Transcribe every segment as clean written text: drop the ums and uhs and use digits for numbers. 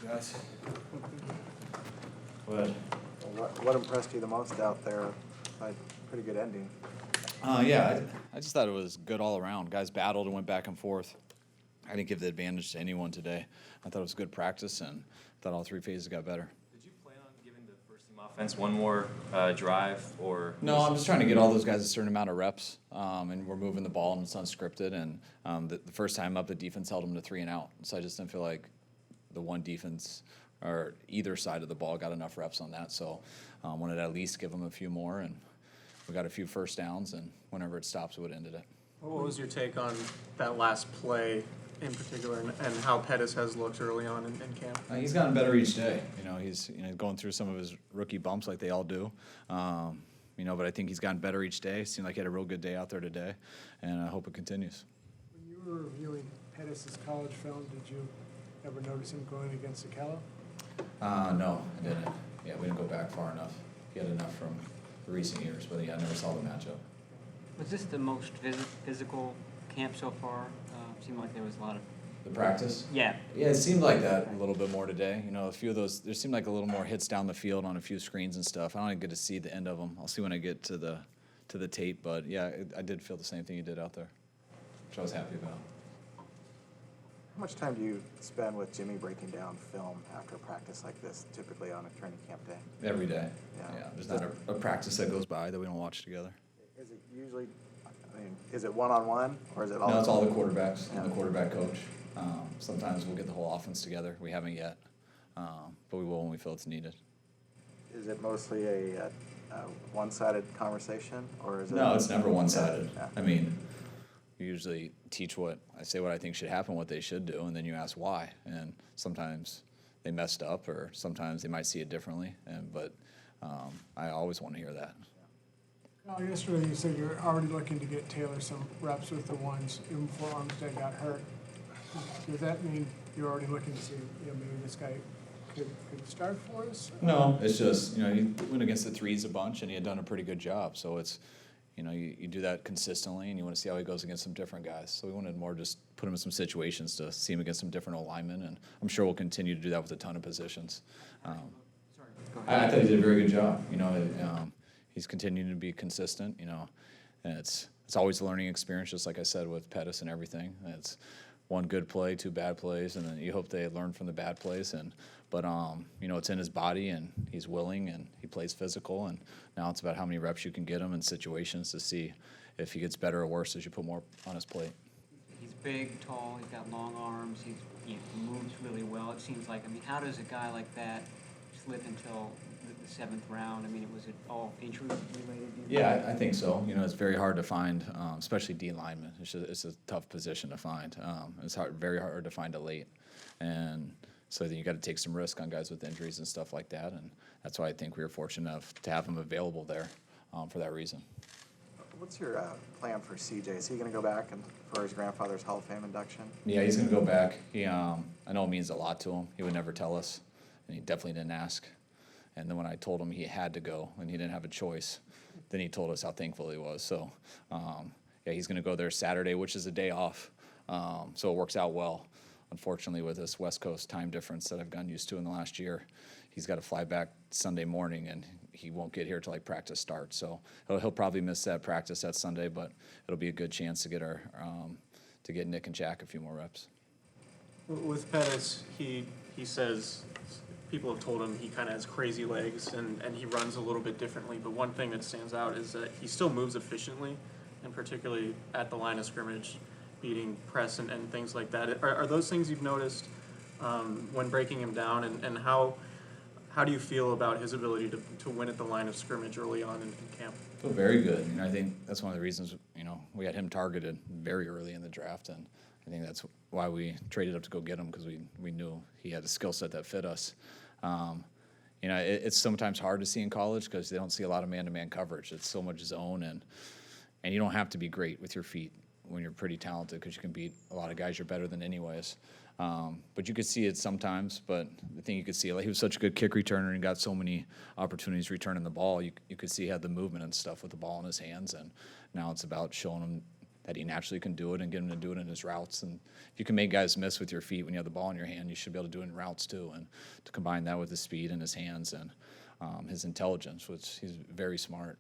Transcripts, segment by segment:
Guys. What? What impressed you the most out there? Pretty good ending. I just thought it was good all around. Guys battled and went back and forth. I didn't give the advantage to anyone today. I thought it was good practice, and thought all three phases got better. Did you plan on giving the first team offense one more drive, or? No, I'm just trying to get all those guys a certain amount of reps, and we're moving the ball, and it's unscripted. And the first time up, the defense held them to 3 and out. So I just didn't feel like the one defense or either side of the ball got enough reps on that. So wanted to at least give them a few more, and we got a few first downs, and whenever it stops, it would ended it. What was your take on that last play in particular, and how Pettis has looked early on in camp? He's gotten better each day. He's going through some of his rookie bumps like they all do. But I think he's gotten better each day. Seemed like he had a real good day out there today, and I hope it continues. When you were reviewing Pettis' college film, did you ever notice him going against Sakala? No, I didn't. Yeah, we didn't go back far enough. He had enough from the recent years, but yeah, I never saw the matchup. Was this the most physical camp so far? Seemed like there was a lot of... The practice? Yeah. Yeah, it seemed like that a little bit more today. A few of those, there seemed like a little more hits down the field on a few screens and stuff. I don't get to see the end of them. I'll see when I get to the tape, but yeah, I did feel the same thing you did out there, which I was happy about. How much time do you spend with Jimmy breaking down film after a practice like this, typically on a training camp day? Every day. Yeah. There's not a practice that goes by that we don't watch together. Is it usually, is it one-on-one, or is it all? No, it's all the quarterbacks and the quarterback coach. Sometimes we'll get the whole offense together. We haven't yet, but we will when we feel it's needed. Is it mostly a one-sided conversation, or is it? No, it's never one-sided. Yeah. I mean, you usually teach what I think should happen, what they should do, and then you ask why. And sometimes they messed up, or sometimes they might see it differently. But I always want to hear that. Yesterday you said you're already looking to get Taylor some reps with the ones even before Armstead got hurt. Does that mean you're already looking to see maybe this guy could start for us? No, it's just, he went against the threes a bunch, and he had done a pretty good job. So it's, you do that consistently, and you want to see how he goes against some different guys. So we wanted more just put him in some situations to see him against some different linemen, and I'm sure we'll continue to do that with a ton of positions. I thought he did a very good job. He's continuing to be consistent, and it's always a learning experience, just like I said with Pettis and everything. It's one good play, 2 bad plays, and then you hope they learn from the bad plays. But it's in his body, and he's willing, and he plays physical, and now it's about how many reps you can get him in situations to see if he gets better or worse as you put more on his plate. He's big, tall, he's got long arms, he moves really well, it seems like. How does a guy like that slip until the 7th round? Was it all injury related? Yeah, I think so. It's very hard to find, especially D linemen. It's a tough position to find. It's very hard to find it late, and so then you got to take some risk on guys with injuries and stuff like that. And that's why I think we were fortunate enough to have him available there for that reason. What's your plan for CJ? Is he going to go back for his grandfather's Hall of Fame induction? Yeah, he's going to go back. I know it means a lot to him. He would never tell us, and he definitely didn't ask. And then when I told him he had to go and he didn't have a choice, then he told us how thankful he was. So, he's going to go there Saturday, which is a day off. So it works out well. Unfortunately, with this West Coast time difference that I've gotten used to in the last year, he's got to fly back Sunday morning, and he won't get here till practice starts. So he'll probably miss that practice that Sunday, but it'll be a good chance to get Nick and Jack a few more reps. With Pettis, he says people have told him he kind of has crazy legs and he runs a little bit differently, but one thing that stands out is that he still moves efficiently, and particularly at the line of scrimmage, beating press and things like that. Are those things you've noticed when breaking him down, and how do you feel about his ability to win at the line of scrimmage early on in camp? I feel very good. I think that's one of the reasons, we had him targeted very early in the draft, and I think that's why we traded up to go get him, because we knew he had a skill set that fit us. It's sometimes hard to see in college because they don't see a lot of man-to-man coverage. It's so much zone, and you don't have to be great with your feet when you're pretty talented, because you can beat a lot of guys you're better than anyways. But you could see it sometimes. But the thing you could see, he was such a good kick returner and got so many opportunities returning the ball. You could see he had the movement and stuff with the ball in his hands. And now it's about showing him that he naturally can do it and get him to do it in his routes. And if you can make guys miss with your feet when you have the ball in your hand, you should be able to do it in routes too. And to combine that with his speed and his hands and his intelligence, which he's very smart,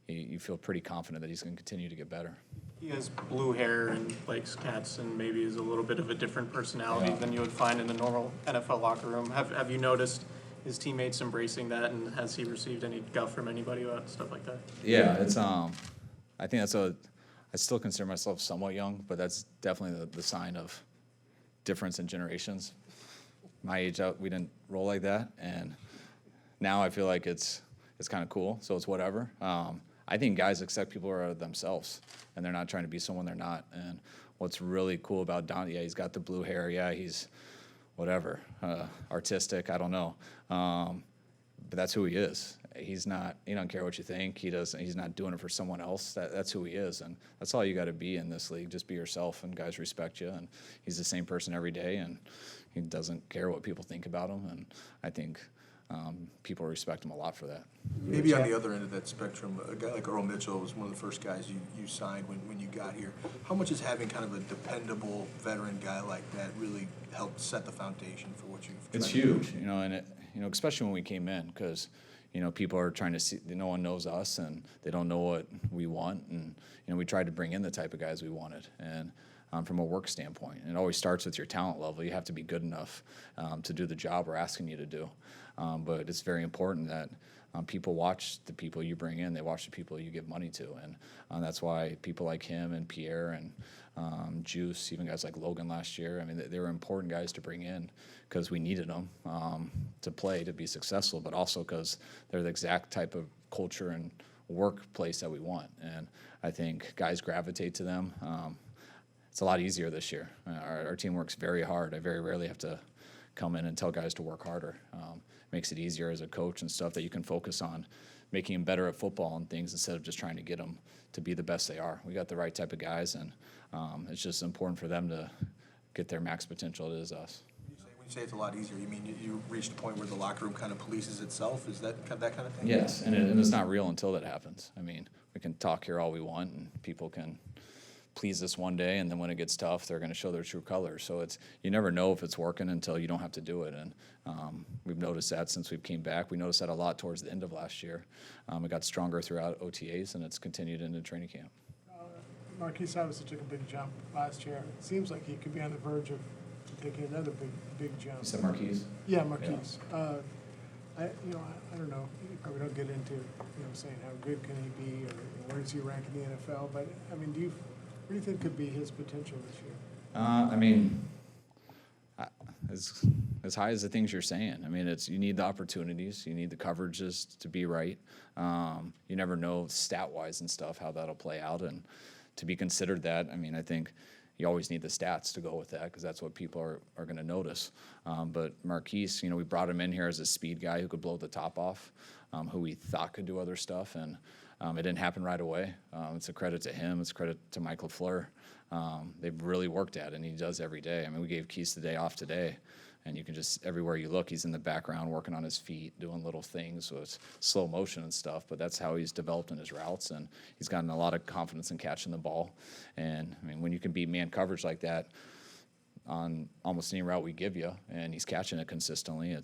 you feel pretty confident that he's going to continue to get better. He has blue hair and likes cats and maybe is a little bit of a different personality Yeah. than you would find in the normal NFL locker room. Have you noticed his teammates embracing that, and has he received any guff from anybody about stuff like that? Yeah, it's I think I still consider myself somewhat young, but that's definitely the sign of difference in generations. My age out, we didn't roll like that, and now I feel like it's kind of cool. So it's whatever. I think guys accept people are themselves, and they're not trying to be someone they're not. And what's really cool about Don, yeah, he's got the blue hair. Yeah, he's whatever, artistic. I don't know, but that's who he is. He don't care what you think. He's not doing it for someone else. That's who he is, and that's all you got to be in this league. Just be yourself, and guys respect you. And he's the same person every day, and he doesn't care what people think about him. And I think people respect him a lot for that. Maybe on the other end of that spectrum, a guy like Earl Mitchell was one of the first guys you signed when you got here. How much is having kind of a dependable veteran guy like that really helped set the foundation for what you've It's tried to do? huge, and especially when we came in, because people are trying to see. No one knows us, and they don't know what we want, and we tried to bring in the type of guys we wanted, and from a work standpoint, and it always starts with your talent level. You have to be good enough to do the job we're asking you to do, but it's very important that people watch the people you bring in. They watch the people you give money to, and that's why people like him and Pierre and Juice, even guys like Logan last year. I mean, they were important guys to bring in because we needed them to play, to be successful, but also because they're the exact type of culture and workplace that we want. And I think guys gravitate to them. It's a lot easier this year. Our team works very hard. I very rarely have to come in and tell guys to work harder. Makes it easier as a coach and stuff that you can focus on making them better at football and things instead of just trying to get them to be the best they are. We got the right type of guys, and it's just important for them to get their max potential. It is us. When you say it's a lot easier, you mean you reached a point where the locker room kind of polices itself? Is that kind of thing? Yes, and it's not real until that happens. I mean, we can talk here all we want, and people can please us one day, and then when it gets tough, they're going to show their true colors. So you never know if it's working until you don't have to do it, and we've noticed that since we came back. We noticed that a lot towards the end of last year. It got stronger throughout OTAs, and it's continued into training camp. Marquise obviously took a big jump last year. It seems like he could be on the verge of taking another big jump. You said Marquise? Yeah, Marquise. I don't know. You probably don't get into saying how good can he be or where does he rank in the NFL. But I mean, what do you think could be his potential this year? I mean, as high as the things you're saying. I mean, you need the opportunities, you need the coverages to be right. You never know stat-wise and stuff how that'll play out, and to be considered that. I mean, I think you always need the stats to go with that because that's what people are going to notice. But Marquise, we brought him in here as a speed guy who could blow the top off, who we thought could do other stuff, and it didn't happen right away. It's a credit to him. It's a credit to Mike LaFleur. They've really worked at it, and he does every day. I mean, we gave Keith the day off today, and you can just, everywhere you look, he's in the background working on his feet, doing little things, so it's slow motion and stuff, but that's how he's developed in his routes, and he's gotten a lot of confidence in catching the ball. And, I mean, when you can beat man coverage like that on almost any route we give you, and he's catching it consistently,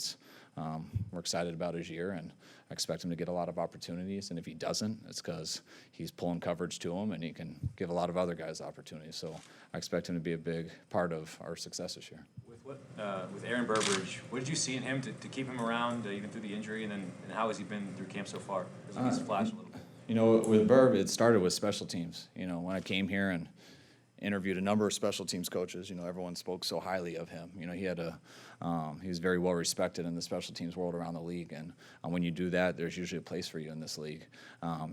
we're excited about his year, and I expect him to get a lot of opportunities, and if he doesn't, it's because he's pulling coverage to him, and he can give a lot of other guys opportunities. So I expect him to be a big part of our success this year. With Aaron Burbridge, what did you see in him to keep him around even through the injury, and how has he been through camp so far? He's flashed a little bit. With Burb, it started with special teams. When I came here and interviewed a number of special teams coaches, everyone spoke so highly of him. He was very well respected in the special teams world around the league, and when you do that, there's usually a place for you in this league.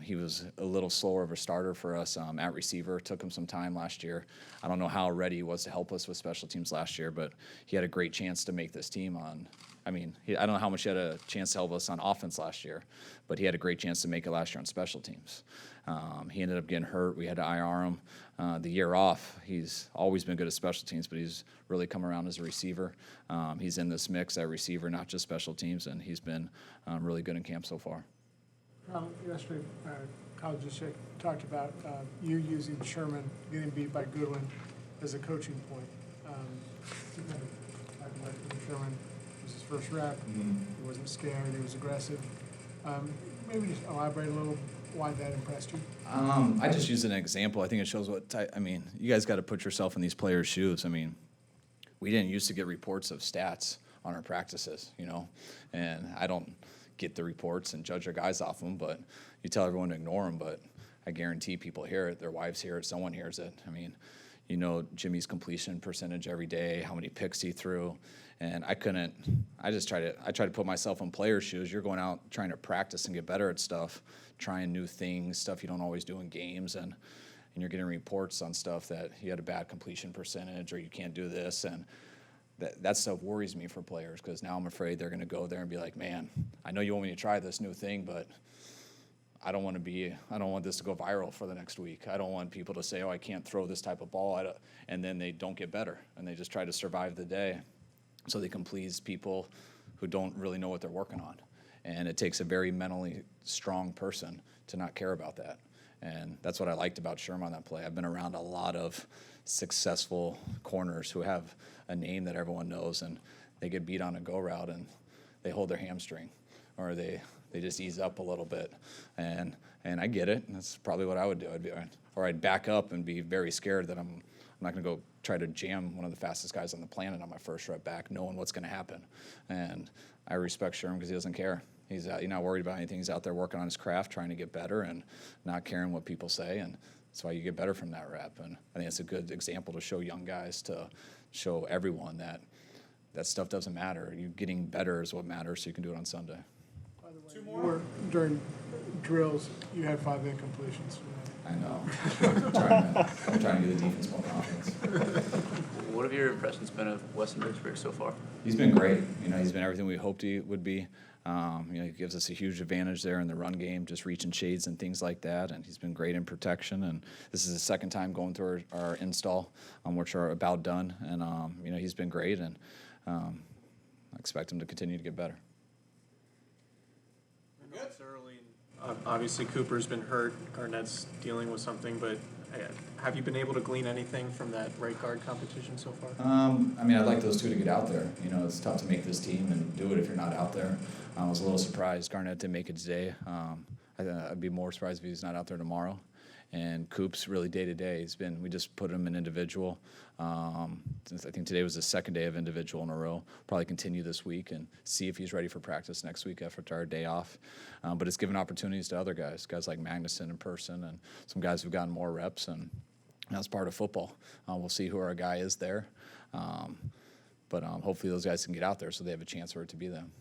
He was a little slower of a starter for us at receiver. It took him some time last year. I don't know how ready he was to help us with special teams last year, but he had a great chance to make this team I don't know how much he had a chance to help us on offense last year, but he had a great chance to make it last year on special teams. He ended up getting hurt. We had to IR him the year off. He's always been good at special teams, but he's really come around as a receiver. He's in this mix at receiver, not just special teams, and he's been really good in camp so far. Yesterday, Kyle just talked about you using Sherman getting beat by Goodwin as a coaching point. You kind of talked about Sherman was his first rep. He wasn't scared. He was aggressive. Maybe just elaborate a little why that impressed you. I just use an example. I think it shows what I mean, you guys got to put yourself in these players' shoes. I mean, we didn't used to get reports of stats on our practices, you know, and I don't get the reports and judge our guys off them, but you tell everyone to ignore them, but I guarantee people hear it, their wives hear it, someone hears it. I mean, you know Jimmy's completion percentage every day, how many picks he threw, and I try to put myself in players' shoes. You're going out trying to practice and get better at stuff, trying new things, stuff you don't always do in games, and you're getting reports on stuff that you had a bad completion percentage or you can't do this, and that stuff worries me for players because now I'm afraid they're going to go there and be like, man, I know you want me to try this new thing, but I don't want this to go viral for the next week. I don't want people to say, oh, I can't throw this type of ball, and then they don't get better, and they just try to survive the day so they can please people who don't really know what they're working on. And it takes a very mentally strong person to not care about that. And that's what I liked about Sherm on that play. I've been around a lot of successful corners who have a name that everyone knows, and they get beat on a go route and they hold their hamstring, or they just ease up a little bit. And I get it. That's probably what I would do. I'd back up and be very scared that I'm not going to go try to jam one of the fastest guys on the planet on my first rep back, knowing what's going to happen. And I respect Sherm because he doesn't care. He's not worried about anything. He's out there working on his craft, trying to get better, and not caring what people say. And that's why you get better from that rep. And I think it's a good example to show young guys, to show everyone that stuff doesn't matter. You getting better is what matters, so you can do it on Sunday. By the way, during drills, you had 5 incompletions. I know. I'm trying to give the defense more confidence. What have your impressions been of Weston Richburg so far? He's been great. You know, he's been everything we hoped he would be. You know, he gives us a huge advantage there in the run game, just reaching shades and things like that. And he's been great in protection. And this is the second time going through our install, which are about done. And you know, he's been great, and I expect him to continue to get better. It's early. Obviously, Cooper's been hurt. Garnett's dealing with something, but have you been able to glean anything from that right guard competition so far? I mean, I'd like those two to get out there. You know, it's tough to make this team and do it if you're not out there. I was a little surprised Garnett didn't make it today. I'd be more surprised if he's not out there tomorrow. And Coop's really day-to-day. We just put him in individual. I think today was the second day of individual in a row. Probably continue this week and see if he's ready for practice next week after our day off. But it's given opportunities to other guys like Magnuson in person, and some guys who've gotten more reps, and that's part of football. We'll see who our guy is there. But hopefully those guys can get out there so they have a chance for it to be them.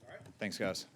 All right. Thanks, guys.